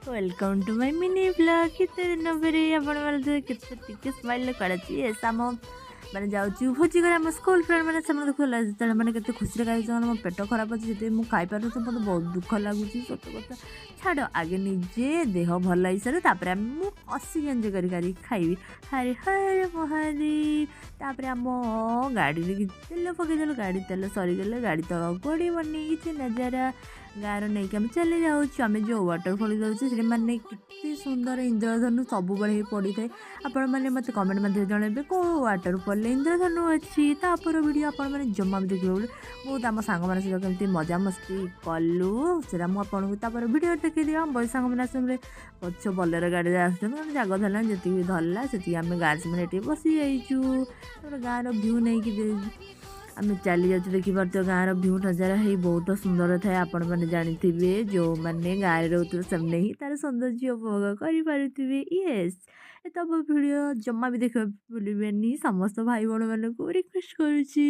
Welcome to my mini blog କେତେ ଦିନ ପରେ ଆପଣମାନେ କେତେ ଟିକେ ସ୍ମାଇଲ୍ କରାଛି ଏସ୍ ଆମ ମାନେ ଯାଉଛି ଭୋଜି କରି ଆମ ସ୍କୁଲ ଫ୍ରେଣ୍ଡ ମାନେ ସେମାନେ ଖୋଲା ଯେତେବେଳେ ମାନେ କେତେ ଖୁସିରେ ଖାଇଛନ୍ତି ମୋ ପେଟ ଖରାପ ଅଛି ସେଥିପାଇଁ ମୁଁ ଖାଇପାରୁଛି ମୋତେ ବହୁତ ଦୁଃଖ ଲାଗୁଛି ସତ କଥା ଛାଡ଼ ଆଗେ ନିଜେ ଦେହ ଭଲ ହେଇସାରେ ତାପରେ ମୁଁ କଷିକି ଏନ୍ଜୟ କରି ଖାଇବି ହରେ ହରେ ମହାଦେବ ତାପରେ ଆମ ଗାଡ଼ିରେ ତେଲ ପକେଇଦେଲୁ ଗାଡ଼ି ତେଲ ସରିଗଲେ ଗାଡ଼ି ତଳ ପଡ଼ିବନି କିଛି ନଜାରା ଗାଁର ନେଇକି ଆମେ ଚାଲି ଯାଉଛୁ ଆମେ ଯେଉଁ ୱାଟରଫଲ୍ ଯାଉଛୁ ସେଠି ମାନେ କେତେ ସୁନ୍ଦର ଇନ୍ଦ୍ରଧନୁ ସବୁବେଳେ ହିଁ ପଡ଼ିଥାଏ ଆପଣମାନେ ମୋତେ କମେଣ୍ଟ ମଧ୍ୟରେ ଜଣାଇବେ କେଉଁ ୱାଟରଫଲ୍ରେ ଇନ୍ଦ୍ରଧନୁ ଅଛି ତାପର ଭିଡ଼ିଓ ଆପଣମାନେ ଜମା ବି ଦେଖିବେ ବୋଲି ବହୁତ ଆମ ସାଙ୍ଗମାନଙ୍କ ସହିତ କେମିତି ମଜାମସ୍ତି କଲୁ ସେଟା ମୁଁ ଆପଣଙ୍କୁ ତାପରେ ଭିଡ଼ିଓ ଦେଖେଇଦେବି ଆମ ବୟ ସାଙ୍ଗମାନେ ଆସିଲେ ପଛ ବଲେର ଗାଡ଼ିରେ ଆସୁଛନ୍ତି ଆମେ ଜାଗ ଧରିଲା ଯେତିକି ଧରିଲା ସେତିକି ଆମେ ଗାଡ଼ି ସେମାନେ ଏଠି ବସିଯାଇଛୁ ତାପରେ ଗାଁର ଭ୍ୟୁ ନେଇକି ଆମେ ଚାଲି ଯାଉଛୁ ଦେଖିପାରୁଥିବ ଗାଁର ଭ୍ୟୁ ନଜାରା ହେଇ ବହୁତ ସୁନ୍ଦର ଥାଏ ଆପଣମାନେ ଜାଣିଥିବେ ଯେଉଁମାନେ ଗାଁରେ ରହୁଥିବେ ସେମାନେ ହିଁ ତାର ସୌନ୍ଦର୍ଯ୍ୟ ଉପଭୋଗ କରିପାରୁଥିବେ ୟେସ୍ ଏତବ ଭିଡ଼ିଓ ଜମା ବି ଦେଖିବା ଭୁଲିବେନି ସମସ୍ତ ଭାଇ ଭଉଣୀମାନଙ୍କୁ ରିକ୍ୱେଷ୍ଟ କରୁଛି।